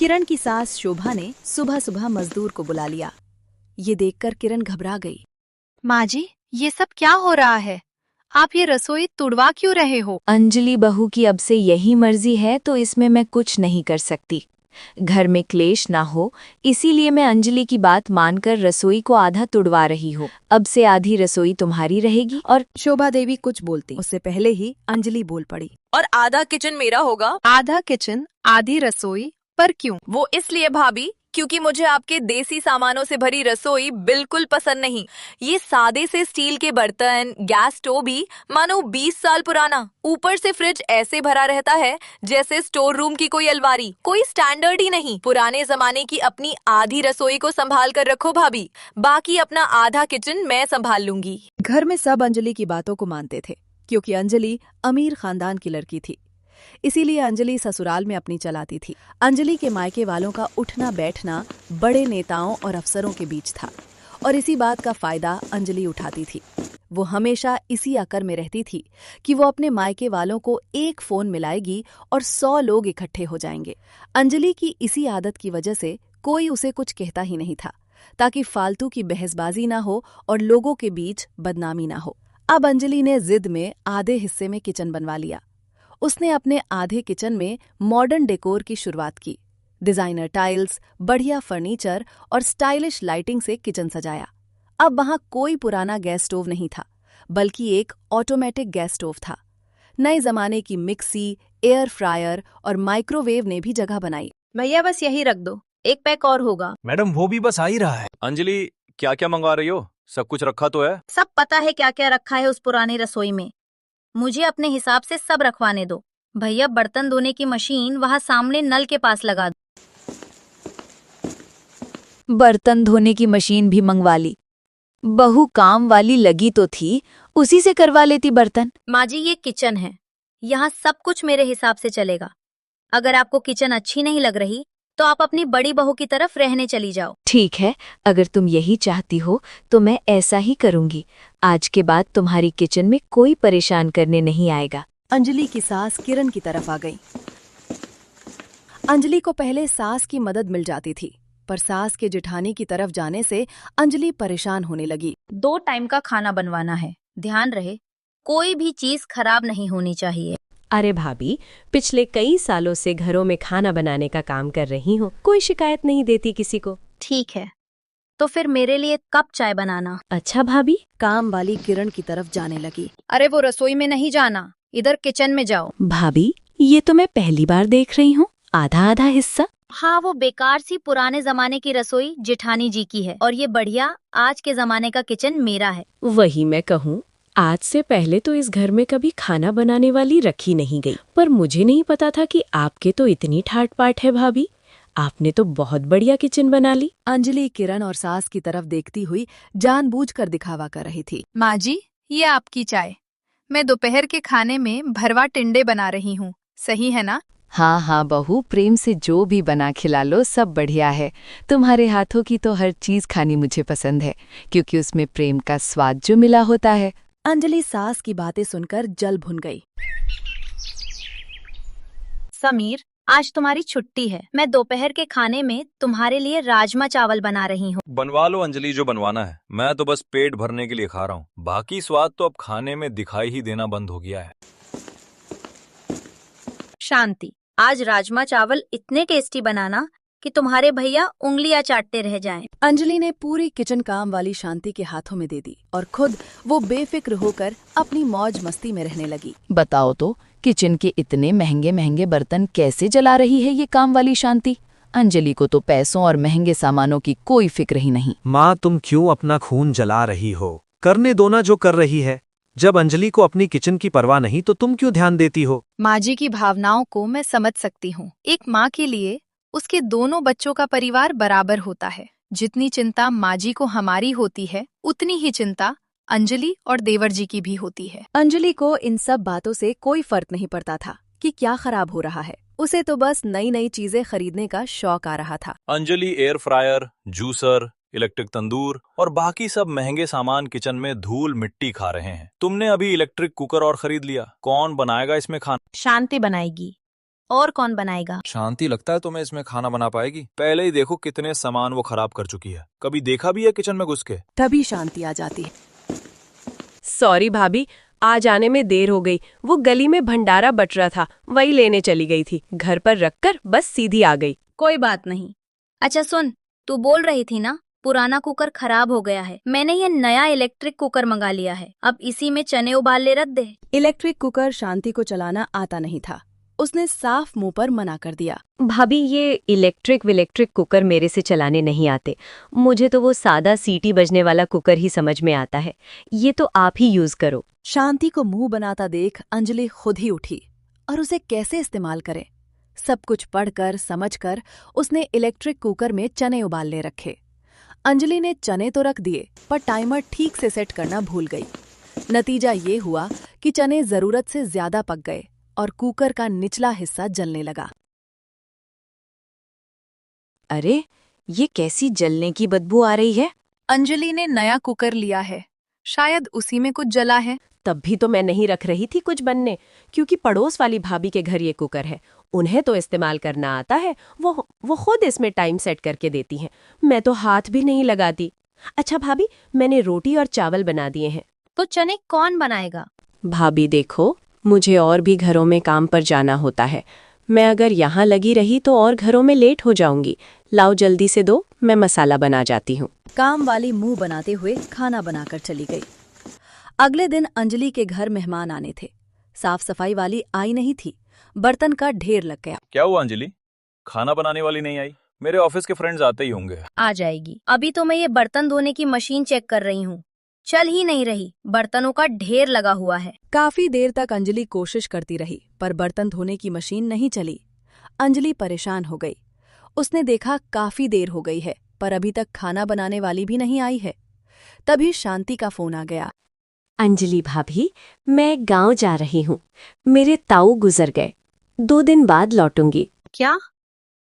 किरण की सास शोभा ने सुबह सुबह मजदूर को बुला लिया। ये देखकर किरण घबरा गई। माँ जी, ये सब क्या हो रहा है? आप ये रसोई तुड़वा क्यों रहे हो? अंजलि बहू की अब से यही मर्जी है तो इसमें मैं कुछ नहीं कर सकती। घर में क्लेश ना हो इसीलिए मैं अंजलि की बात मानकर रसोई को आधा तुड़वा रही हूँ। अब से आधी रसोई तुम्हारी रहेगी। और शोभा देवी कुछ बोलती उससे पहले ही अंजलि बोल पड़ी। और आधा किचन मेरा होगा। आधा किचन आधी रसोई, पर क्यों? वो इसलिए भाभी, क्योंकि मुझे आपके देसी सामानों से भरी रसोई बिल्कुल पसंद नहीं। ये सादे से स्टील के बर्तन, गैस स्टोव भी मानो 20 साल पुराना। ऊपर से फ्रिज ऐसे भरा रहता है जैसे स्टोर रूम की कोई अलमारी। कोई स्टैंडर्ड ही नहीं। पुराने जमाने की अपनी आधी रसोई को संभाल कर रखो भाभी, बाकी अपना आधा किचन मैं संभाल लूंगी। घर में सब अंजलि की बातों को मानते थे, क्योंकि अंजलि अमीर खानदान की लड़की थी। इसीलिए अंजलि ससुराल में अपनी चलाती थी। अंजलि के मायके वालों का उठना बैठना बड़े नेताओं और अफसरों के बीच था, और इसी बात का फायदा अंजलि उठाती थी। वो हमेशा इसी अकर में रहती थी कि वो अपने मायके वालों को एक फोन मिलाएगी और 100 लोग इकट्ठे हो जाएंगे। अंजलि की इसी आदत की वजह से कोई उसे कुछ कहता ही नहीं था, ताकि फालतू की बहसबाजी ना हो और लोगों के बीच बदनामी ना हो। अब अंजलि ने जिद में आधे हिस्से में किचन बनवा लिया। उसने अपने आधे किचन में मॉडर्न डेकोर की शुरुआत की। डिजाइनर टाइल्स, बढ़िया फर्नीचर और स्टाइलिश लाइटिंग से किचन सजाया। अब वहां कोई पुराना गैस स्टोव नहीं था, बल्कि एक ऑटोमेटिक गैस स्टोव था। नए जमाने की मिक्सी, एयर फ्रायर और माइक्रोवेव ने भी जगह बनाई। भैया बस यही रख दो, एक पैक और होगा। मैडम वो भी बस आ ही रहा है। अंजलि, क्या क्या मंगवा रही हो? सब कुछ रखा तो है? सब पता है क्या क्या रखा है उस पुरानी रसोई में। मुझे अपने हिसाब से सब रखवाने दो। भैया बर्तन धोने की मशीन वहाँ सामने नल के पास लगा दो। बर्तन धोने की मशीन भी मंगवा ली। बहू काम वाली लगी तो थी, उसी से करवा लेती बर्तन। माँ जी, ये किचन है, यहाँ सब कुछ मेरे हिसाब से चलेगा। अगर आपको किचन अच्छी नहीं लग रही तो आप अपनी बड़ी बहू की तरफ रहने चली जाओ। ठीक है, अगर तुम यही चाहती हो तो मैं ऐसा ही करूंगी। आज के बाद तुम्हारी किचन में कोई परेशान करने नहीं आएगा। अंजलि की सास किरण की तरफ आ गई। अंजलि को पहले सास की मदद मिल जाती थी, पर सास के जेठानी की तरफ जाने से अंजलि परेशान होने लगी। 2 टाइम का खाना बनवाना है, ध्यान रहे कोई भी चीज खराब नहीं होनी चाहिए। अरे भाभी, पिछले कई सालों से घरों में खाना बनाने का काम कर रही हूँ, कोई शिकायत नहीं देती किसी को। ठीक है, तो फिर मेरे लिए कप चाय बनाना। अच्छा भाभी। काम वाली किरण की तरफ जाने लगी। अरे वो रसोई में नहीं जाना, इधर किचन में जाओ। भाभी, ये तो मैं पहली बार देख रही हूँ, आधा आधा हिस्सा। हाँ, वो बेकार सी पुराने जमाने की रसोई जेठानी जी की है, और ये बढ़िया आज के जमाने का किचन मेरा है। वही मैं कहूँ, आज से पहले तो इस घर में कभी खाना बनाने वाली रखी नहीं गई, पर मुझे नहीं पता था कि आपके तो इतनी ठाट बाट है भाभी। आपने तो बहुत बढ़िया किचन बना ली। अंजलि किरण और सास की तरफ देखती हुई जानबूझकर दिखावा कर रही थी। माँ जी, ये आपकी चाय। मैं दोपहर के खाने में भरवा टिंडे बना रही हूँ, सही है ना? हाँ हाँ बहू, प्रेम से जो भी बना खिला लो, सब बढ़िया है। तुम्हारे हाथों की तो हर चीज खानी मुझे पसंद है, क्योंकि उसमें प्रेम का स्वाद जो मिला होता है। अंजलि सास की बातें सुनकर जल भुन गई। समीर, आज तुम्हारी छुट्टी है। मैं दोपहर के खाने में तुम्हारे लिए राजमा चावल बना रही हूँ। बनवा लो अंजलि जो बनवाना है, मैं तो बस पेट भरने के लिए खा रहा हूँ। बाकी स्वाद तो अब खाने में दिखाई ही देना बंद हो गया है। शांति, आज राजमा चावल इतने टेस्टी बनाना कि तुम्हारे भैया उंगलियां चाटते रह जाएं। अंजलि ने पूरी किचन काम वाली शांति के हाथों में दे दी, और खुद वो बेफिक्र होकर अपनी मौज मस्ती में रहने लगी। बताओ तो, किचन के इतने महंगे महंगे बर्तन कैसे जला रही है ये काम वाली शांति? अंजलि को तो पैसों और महंगे सामानों की कोई फिक्र ही नहीं। माँ, तुम क्यों अपना खून जला रही हो? करने दो ना जो कर रही है। जब अंजलि को अपनी किचन की परवाह नहीं तो तुम क्यों ध्यान देती हो? माँ जी की भावनाओं को मैं समझ सकती हूँ। एक माँ के लिए उसके दोनों बच्चों का परिवार बराबर होता है। जितनी चिंता माँ जी को हमारी होती है, उतनी ही चिंता अंजलि और देवर जी की भी होती है। अंजलि को इन सब बातों से कोई फर्क नहीं पड़ता था कि क्या खराब हो रहा है। उसे तो बस नई नई चीजें खरीदने का शौक आ रहा था। Anjali air fryer, juicer, electric tandoor और बाकी सब महंगे सामान किचन में धूल मिट्टी खा रहे हैं। तुमने अभी इलेक्ट्रिक कुकर और खरीद लिया, कौन बनाएगा इसमें खाना? शांति बनाएगी। और कौन बनाएगा? शांति, लगता है तुम्हें इसमें खाना बना पाएगी? पहले ही देखो कितने सामान वो खराब कर चुकी है। कभी देखा भी है किचन में घुस के? तभी शांति आ जाती है। सॉरी भाभी, आज आने में देर हो गई। वो गली में भंडारा बट रहा था, वही लेने चली गई थी। घर पर रखकर बस सीधी आ गई। कोई बात नहीं। अच्छा सुन, तू बोल रही थी ना पुराना कुकर खराब हो गया है। मैंने ये नया इलेक्ट्रिक कुकर मंगा लिया है, अब इसी में चने उबाल ले रख दे। इलेक्ट्रिक कुकर शांति को चलाना आता नहीं था। उसने साफ मुंह पर मना कर दिया। भाभी, ये इलेक्ट्रिक कुकर मेरे से चलाने नहीं आते। मुझे तो वो सादा सीटी बजने वाला कुकर ही समझ में आता है। ये तो आप ही यूज करो। शांति को मुंह बनाता देख अंजलि खुद ही उठी और उसे कैसे इस्तेमाल करे। सब कुछ पढ़कर समझकर उसने इलेक्ट्रिक कुकर में चने उबालने रखे। अंजलि ने चने तो रख दिए, पर टाइमर ठीक से सेट करना भूल गई। नतीजा ये हुआ कि चने जरूरत से ज्यादा पक गए और कुकर का निचला हिस्सा जलने लगा। अरे, ये कैसी जलने की बदबू आ रही है? अंजलि ने नया कुकर लिया है, शायद उसी में कुछ जला है। तब भी तो मैं नहीं रख रही थी कुछ बनने, क्योंकि पड़ोस वाली भाभी के घर ये कुकर है। उन्हें तो इस्तेमाल करना आता है। वो खुद इसमें टाइम सेट करके देती हैं। मैं तो हाथ भी नहीं लगाती। अच्छा भाभी, मैंने रोटी और चावल बना दिए हैं। तो चने कौन बनाएगा? भाभी देखो, मुझे और भी घरों में काम पर जाना होता है। मैं अगर यहाँ लगी रही तो और घरों में लेट हो जाऊंगी। लाओ जल्दी से दो, मैं मसाला बना जाती हूँ। काम वाली मुंह बनाते हुए खाना बनाकर चली गई। अगले दिन अंजलि के घर मेहमान आने थे। साफ सफाई वाली आई नहीं थी। बर्तन का ढेर लग गया। क्या हुआ अंजलि, खाना बनाने वाली नहीं आई? मेरे ऑफिस के फ्रेंड्स आते ही होंगे। आ जाएगी। अभी तो मैं ये बर्तन धोने की मशीन चेक कर रही हूँ, चल ही नहीं रही। बर्तनों का ढेर लगा हुआ है। काफी देर तक अंजलि कोशिश करती रही, पर बर्तन धोने की मशीन नहीं चली। अंजलि परेशान हो गई। उसने देखा काफी देर हो गई है, पर अभी तक खाना बनाने वाली भी नहीं आई है। तभी शांति का फोन आ गया। अंजलि भाभी, मैं गांव जा रही हूँ। मेरे ताऊ गुजर गए, 2 दिन बाद लौटूंगी। क्या?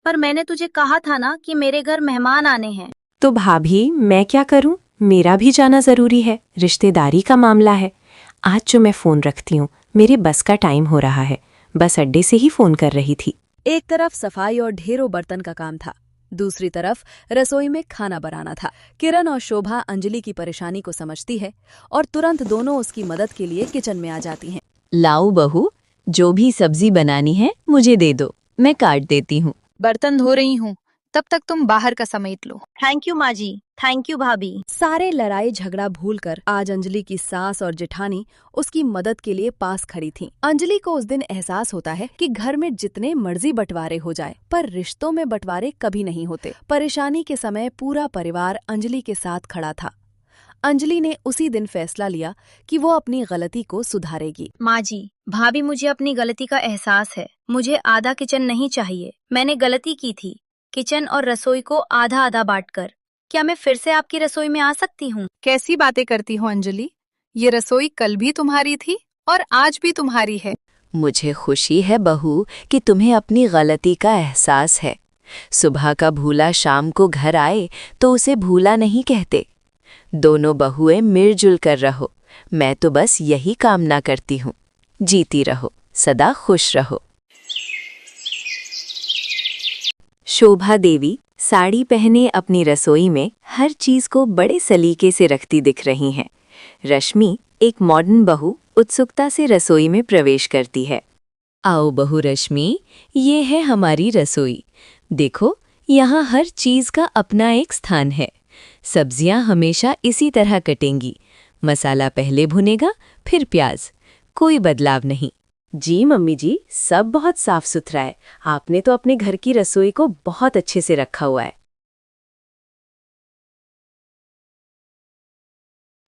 पर मैंने तुझे कहा था ना कि मेरे घर मेहमान आने हैं। तो भाभी, मैं क्या करूँ? मेरा भी जाना जरूरी है, रिश्तेदारी का मामला है। आज जो मैं फोन रखती हूँ, मेरे बस का टाइम हो रहा है। बस अड्डे से ही फोन कर रही थी। एक तरफ सफाई और ढेरों बर्तन का काम था, दूसरी तरफ रसोई में खाना बनाना था। किरण और शोभा अंजलि की परेशानी को समझती है और तुरंत दोनों उसकी मदद के लिए किचन में आ जाती हैं। लाओ बहू, जो भी सब्जी बनानी है मुझे दे दो, मैं काट देती हूँ। बर्तन धो रही हूँ, तब तक तुम बाहर का समेट लो। थैंक यू माँ जी, थैंक यू भाभी। सारे लड़ाई झगड़ा भूलकर आज अंजलि की सास और जेठानी उसकी मदद के लिए पास खड़ी थीं। अंजलि को उस दिन एहसास होता है कि घर में जितने मर्जी बंटवारे हो जाए, पर रिश्तों में बंटवारे कभी नहीं होते। परेशानी के समय पूरा परिवार अंजलि के साथ खड़ा था। अंजलि ने उसी दिन फैसला लिया कि वो अपनी गलती को सुधारेगी। माँ जी, भाभी, मुझे अपनी गलती का एहसास है। मुझे आधा किचन नहीं चाहिए। मैंने गलती की थी, किचन और रसोई को आधा आधा बांटकर। क्या मैं फिर से आपकी रसोई में आ सकती हूँ? कैसी बातें करती हो अंजलि? ये रसोई कल भी तुम्हारी थी और आज भी तुम्हारी है। मुझे खुशी है बहू कि तुम्हें अपनी गलती का एहसास है। सुबह का भूला शाम को घर आए तो उसे भूला नहीं कहते। दोनों बहुएं मिलजुल कर रहो। मैं तो बस यही कामना करती हूँ। जीती रहो, सदा खुश रहो। शोभा देवी साड़ी पहने अपनी रसोई में हर चीज को बड़े सलीके से रखती दिख रही हैं। रश्मि, एक मॉडर्न बहू, उत्सुकता से रसोई में प्रवेश करती है। आओ बहू रश्मि, ये है हमारी रसोई। देखो, यहाँ हर चीज का अपना एक स्थान है। सब्जियां हमेशा इसी तरह कटेंगी। मसाला पहले भुनेगा, फिर प्याज। कोई बदलाव नहीं। जी मम्मी जी, सब बहुत साफ सुथरा है। आपने तो अपने घर की रसोई को बहुत अच्छे से रखा हुआ है।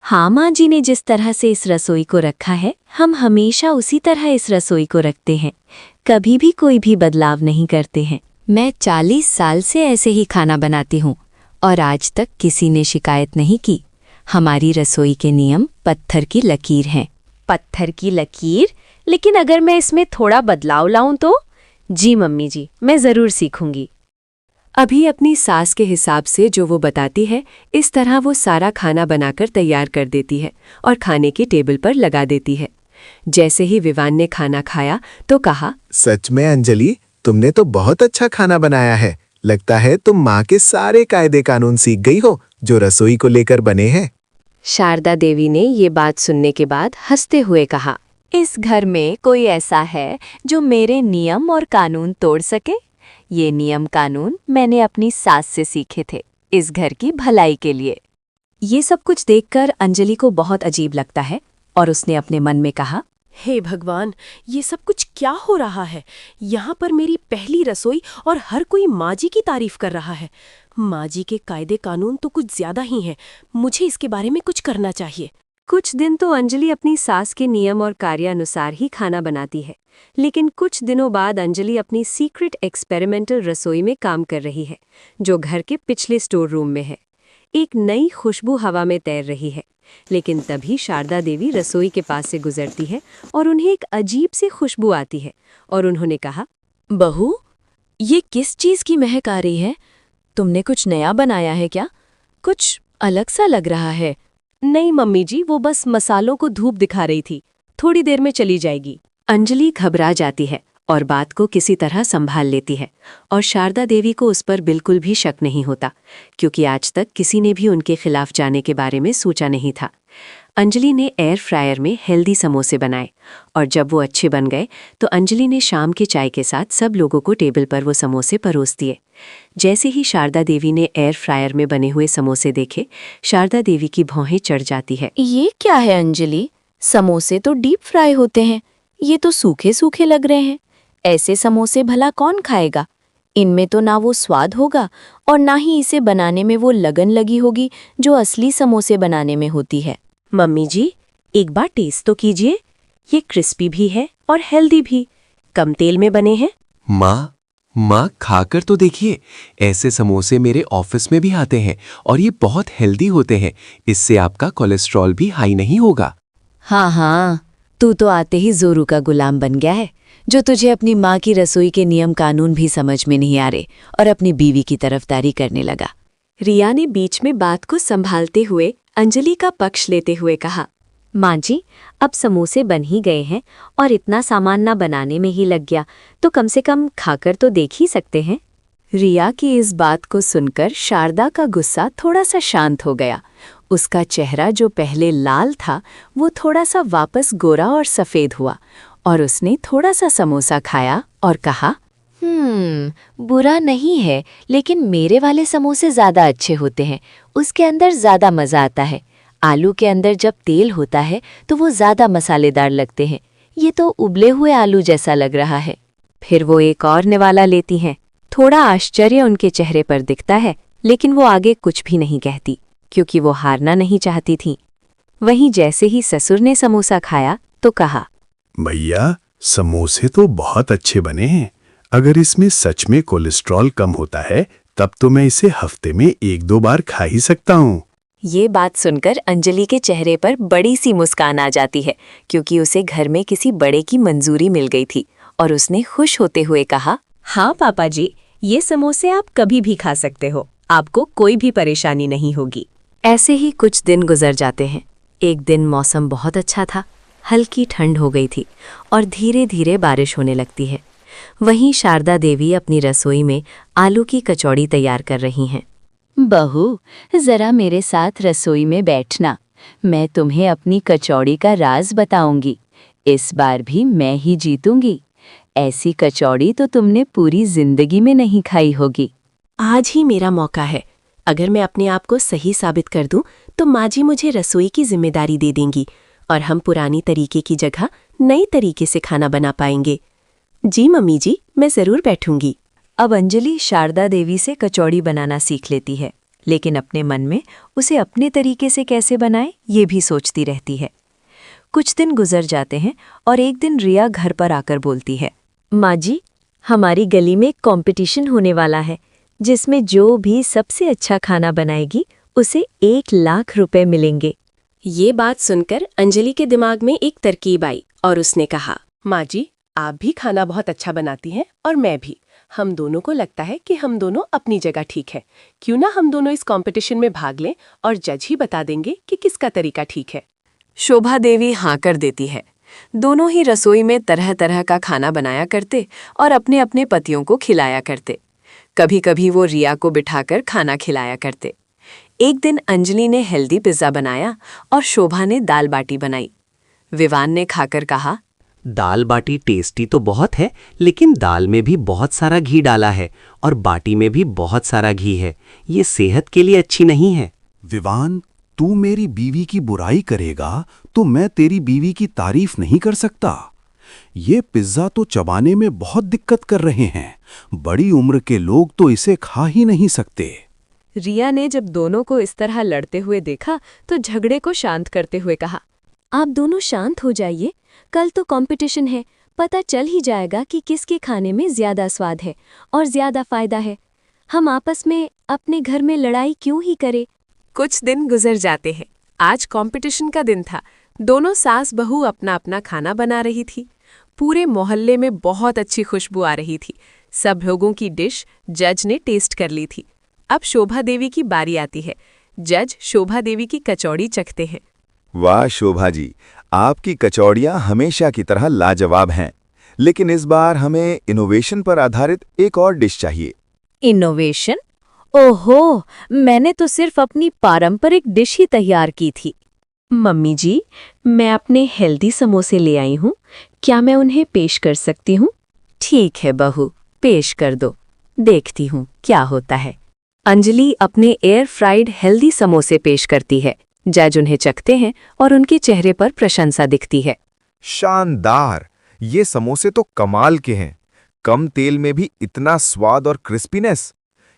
हाँ, माँ जी ने जिस तरह से इस रसोई को रखा है, हम हमेशा उसी तरह इस रसोई को रखते हैं। कभी भी कोई भी बदलाव नहीं करते हैं। मैं 40 साल से ऐसे ही खाना बनाती हूँ और आज तक किसी ने शिकायत नहीं की। हमारी रसोई के नियम पत्थर की लकीर हैं। पत्थर की लकीर? लेकिन अगर मैं इसमें थोड़ा बदलाव लाऊं तो? जी मम्मी जी, मैं जरूर सीखूंगी। अभी अपनी सास के हिसाब से जो वो बताती है, इस तरह वो सारा खाना बनाकर तैयार कर देती है और खाने के टेबल पर लगा देती है। जैसे ही विवान ने खाना खाया तो कहा, सच में अंजलि, तुमने तो बहुत अच्छा खाना बनाया है। लगता है तुम माँ के सारे कायदे कानून सीख गई हो जो रसोई को लेकर बने हैं। शारदा देवी ने ये बात सुनने के बाद हंसते हुए कहा, इस घर में कोई ऐसा है जो मेरे नियम और कानून तोड़ सके? ये नियम कानून मैंने अपनी सास से सीखे थे, इस घर की भलाई के लिए। ये सब कुछ देखकर अंजलि को बहुत अजीब लगता है और उसने अपने मन में कहा, हे भगवान, ये सब कुछ क्या हो रहा है? यहाँ पर मेरी पहली रसोई और हर कोई माँ जी की तारीफ कर रहा है। माँ जी के कायदे कानून तो कुछ ज्यादा ही हैं। मुझे इसके बारे में कुछ करना चाहिए। कुछ दिन तो अंजलि अपनी सास के नियम और कार्यानुसार ही खाना बनाती है, लेकिन कुछ दिनों बाद अंजलि अपनी सीक्रेट एक्सपेरिमेंटल रसोई में काम कर रही है, जो घर के पिछले स्टोर रूम में है। एक नई खुशबू हवा में तैर रही है, लेकिन तभी शारदा देवी रसोई के पास से गुजरती है और उन्हें एक अजीब सी खुशबू आती है और उन्होंने कहा, बहू, ये किस चीज की महक आ रही है? तुमने कुछ नया बनाया है क्या? कुछ अलग सा लग रहा है। नहीं मम्मी जी, वो बस मसालों को धूप दिखा रही थी, थोड़ी देर में चली जाएगी। अंजलि घबरा जाती है और बात को किसी तरह संभाल लेती है, और शारदा देवी को उस पर बिल्कुल भी शक नहीं होता, क्योंकि आज तक किसी ने भी उनके खिलाफ जाने के बारे में सोचा नहीं था। अंजलि ने एयर फ्रायर में हेल्दी समोसे बनाए, और जब वो अच्छे बन गए तो अंजलि ने शाम के चाय के साथ सब लोगों को टेबल पर वो समोसे परोस दिए। जैसे ही शारदा देवी ने एयर फ्रायर में बने हुए समोसे देखे, शारदा देवी की भौहें चढ़ जाती है। ये क्या है अंजलि? समोसे तो डीप फ्राई होते हैं, ये तो सूखे सूखे लग रहे हैं। ऐसे समोसे भला कौन खाएगा? इनमें तो ना वो स्वाद होगा और ना ही इसे बनाने में वो लगन लगी होगी जो असली समोसे बनाने में होती है। मम्मी जी, एक बार टेस्ट तो कीजिए। ये क्रिस्पी भी है और हेल्दी भी, कम तेल में बने हैं। माँ खाकर तो देखिए, ऐसे समोसे मेरे ऑफिस में भी आते हैं और ये बहुत हेल्दी होते हैं। इससे आपका कोलेस्ट्रॉल भी हाई नहीं होगा। हाँ, तू तो आते ही जोरू का गुलाम बन गया है, जो तुझे अपनी माँ की रसोई के नियम कानून भी समझ में नहीं आ रहे और अपनी बीवी की तरफदारी करने लगा। रिया ने बीच में बात को संभालते हुए अंजलि का पक्ष लेते हुए कहा, माँ जी, अब समोसे बन ही गए हैं और इतना सामान ना बनाने में ही लग गया, तो कम से कम खाकर तो देख ही सकते हैं। रिया की इस बात को सुनकर शारदा का गुस्सा थोड़ा सा शांत हो गया। उसका चेहरा जो पहले लाल था वो थोड़ा सा वापस गोरा और सफ़ेद हुआ, और उसने थोड़ा सा समोसा खाया और कहा, बुरा नहीं है, लेकिन मेरे वाले समोसे ज़्यादा अच्छे होते हैं। उसके अंदर ज़्यादा मज़ा आता है। आलू के अंदर जब तेल होता है तो वो ज़्यादा मसालेदार लगते हैं। ये तो उबले हुए आलू जैसा लग रहा है। फिर वो एक और निवाला लेती हैं। थोड़ा आश्चर्य उनके चेहरे पर दिखता है, लेकिन वो आगे कुछ भी नहीं कहती, क्योंकि वो हारना नहीं चाहती थी। वहीं जैसे ही ससुर ने समोसा खाया तो कहा, भैया, समोसे तो बहुत अच्छे बने हैं। अगर इसमें सच में कोलेस्ट्रॉल कम होता है तब तो मैं इसे हफ्ते में 1-2 बार खा ही सकता हूँ। ये बात सुनकर अंजलि के चेहरे पर बड़ी सी मुस्कान आ जाती है, क्योंकि उसे घर में किसी बड़े की मंजूरी मिल गई थी, और उसने खुश होते हुए कहा, हाँ पापा जी, ये समोसे आप कभी भी खा सकते हो, आपको कोई भी परेशानी नहीं होगी। ऐसे ही कुछ दिन गुजर जाते हैं। एक दिन मौसम बहुत अच्छा था, हल्की ठंड हो गई थी और धीरे धीरे बारिश होने लगती है। वहीं शारदा देवी अपनी रसोई में आलू की कचौड़ी तैयार कर रही हैं। बहू, जरा मेरे साथ रसोई में बैठना, मैं तुम्हें अपनी कचौड़ी का राज बताऊंगी। इस बार भी मैं ही जीतूंगी। ऐसी कचौड़ी तो तुमने पूरी जिंदगी में नहीं खाई होगी। आज ही मेरा मौका है। अगर मैं अपने आप को सही साबित कर दूं तो माँ जी मुझे रसोई की जिम्मेदारी दे देंगी और हम पुरानी तरीके की जगह नई तरीके से खाना बना पाएंगे। जी मम्मी जी, मैं जरूर बैठूंगी। अब अंजलि शारदा देवी से कचौड़ी बनाना सीख लेती है, लेकिन अपने मन में उसे अपने तरीके से कैसे बनाए ये भी सोचती रहती है। कुछ दिन गुजर जाते हैं और एक दिन रिया घर पर आकर बोलती है, माँ जी, हमारी गली में एक कॉम्पिटिशन होने वाला है, जिसमें जो भी सबसे अच्छा खाना बनाएगी उसे 1 लाख रुपए मिलेंगे। ये बात सुनकर अंजलि के दिमाग में एक तरकीब आई और उसने कहा, माँ जी, आप भी खाना बहुत अच्छा बनाती हैं और मैं भी। हम दोनों को लगता है कि हम दोनों अपनी जगह ठीक है। क्यों ना हम दोनों इस कंपटीशन में भाग लें और जज ही बता देंगे कि किसका तरीका ठीक है। शोभा देवी हाँ कर देती है। दोनों ही रसोई में तरह तरह का खाना बनाया करते और अपने अपने पतियों को खिलाया करते। कभी कभी वो रिया को बिठाकर खाना खिलाया करते। एक दिन अंजलि ने हेल्दी पिज्ज़ा बनाया और शोभा ने दाल बाटी बनाई। विवान ने खाकर कहा, दाल बाटी टेस्टी तो बहुत है, लेकिन दाल में भी बहुत सारा घी डाला है और बाटी में भी बहुत सारा घी है। ये सेहत के लिए अच्छी नहीं है। विवान, तू मेरी बीवी की बुराई करेगा तो मैं तेरी बीवी की तारीफ नहीं कर सकता। ये पिज्जा तो चबाने में बहुत दिक्कत कर रहे हैं। बड़ी उम्र के लोग तो इसे खा ही नहीं सकते। रिया ने जब दोनों को इस तरह लड़ते हुए देखा तो झगड़े को शांत करते हुए कहा, आप दोनों शांत हो जाइए, कल तो कंपटीशन है, पता चल ही जाएगा कि किसके खाने में ज्यादा स्वाद है और ज्यादा फायदा है। हम आपस में अपने घर में लड़ाई क्यों ही करें। कुछ दिन गुजर जाते हैं। आज कंपटीशन का दिन था। दोनों सास बहू अपना अपना खाना बना रही थी। पूरे मोहल्ले में बहुत अच्छी खुशबू आ रही थी। सब लोगों की डिश जज ने टेस्ट कर ली थी। अब शोभा देवी की बारी आती है। जज शोभा देवी की कचौड़ी चखते हैं। वाह शोभा जी, आपकी कचौड़ियाँ हमेशा की तरह लाजवाब हैं, लेकिन इस बार हमें इनोवेशन पर आधारित एक और डिश चाहिए। इनोवेशन? ओहो, मैंने तो सिर्फ अपनी पारंपरिक डिश ही तैयार की थी। मम्मी जी, मैं अपने हेल्दी समोसे ले आई हूँ, क्या मैं उन्हें पेश कर सकती हूँ? ठीक है बहू, पेश कर दो, देखती हूँ क्या होता है। अंजलि अपने एयर फ्राइड हेल्दी समोसे पेश करती है। जज उन्हें चखते हैं और उनके चेहरे पर प्रशंसा दिखती है। शानदार, ये समोसे तो कमाल के हैं। कम तेल में भी इतना स्वाद और क्रिस्पीनेस।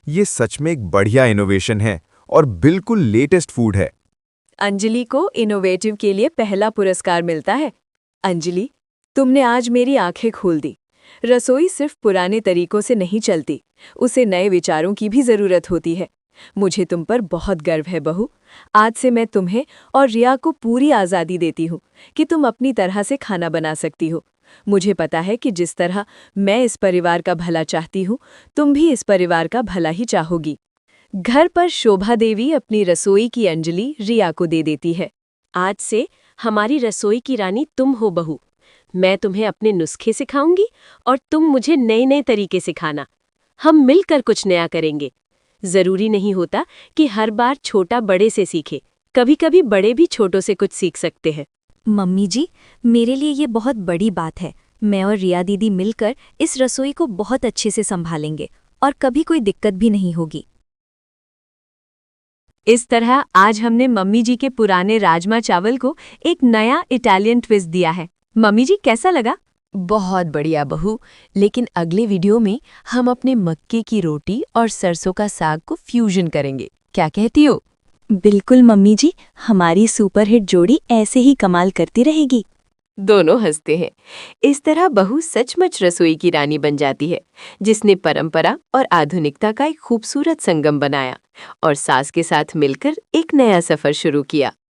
ये सच में एक बढ़िया इनोवेशन है और बिल्कुल लेटेस्ट फूड है। अंजलि को इनोवेटिव के लिए पहला पुरस्कार मिलता है। अंजलि, तुमने आज मेरी आंखें खोल दी। रसोई सिर्फ पुराने तरीकों से नहीं चलती, उसे नए विचारों की भी जरूरत होती है। मुझे तुम पर बहुत गर्व है बहू। आज से मैं तुम्हें और रिया को पूरी आज़ादी देती हूँ कि तुम अपनी तरह से खाना बना सकती हो। मुझे पता है कि जिस तरह मैं इस परिवार का भला चाहती हूँ, तुम भी इस परिवार का भला ही चाहोगी। घर पर शोभा देवी अपनी रसोई की अंजलि रिया को दे देती है। आज से हमारी रसोई की रानी तुम हो बहू। मैं तुम्हें अपने नुस्खे सिखाऊंगी और तुम मुझे नए नए तरीके सिखाना। हम मिलकर कुछ नया करेंगे। जरूरी नहीं होता कि हर बार छोटा बड़े से सीखे, कभी कभी बड़े भी छोटों से कुछ सीख सकते हैं। मम्मी जी, मेरे लिए ये बहुत बड़ी बात है। मैं और रिया दीदी मिलकर इस रसोई को बहुत अच्छे से संभालेंगे और कभी कोई दिक्कत भी नहीं होगी। इस तरह आज हमने मम्मी जी के पुराने राजमा चावल को एक नया इटालियन ट्विस्ट दिया है। मम्मी जी, कैसा लगा? बहुत बढ़िया बहू, लेकिन अगले वीडियो में हम अपने मक्के की रोटी और सरसों का साग को फ्यूजन करेंगे। क्या कहती हो? बिल्कुल मम्मी जी, हमारी सुपरहिट जोड़ी ऐसे ही कमाल करती रहेगी। दोनों हंसते हैं। इस तरह बहू सचमुच रसोई की रानी बन जाती है, जिसने परंपरा और आधुनिकता का एक खूबसूरत संगम बनाया और सास के साथ मिलकर एक नया सफर शुरू किया।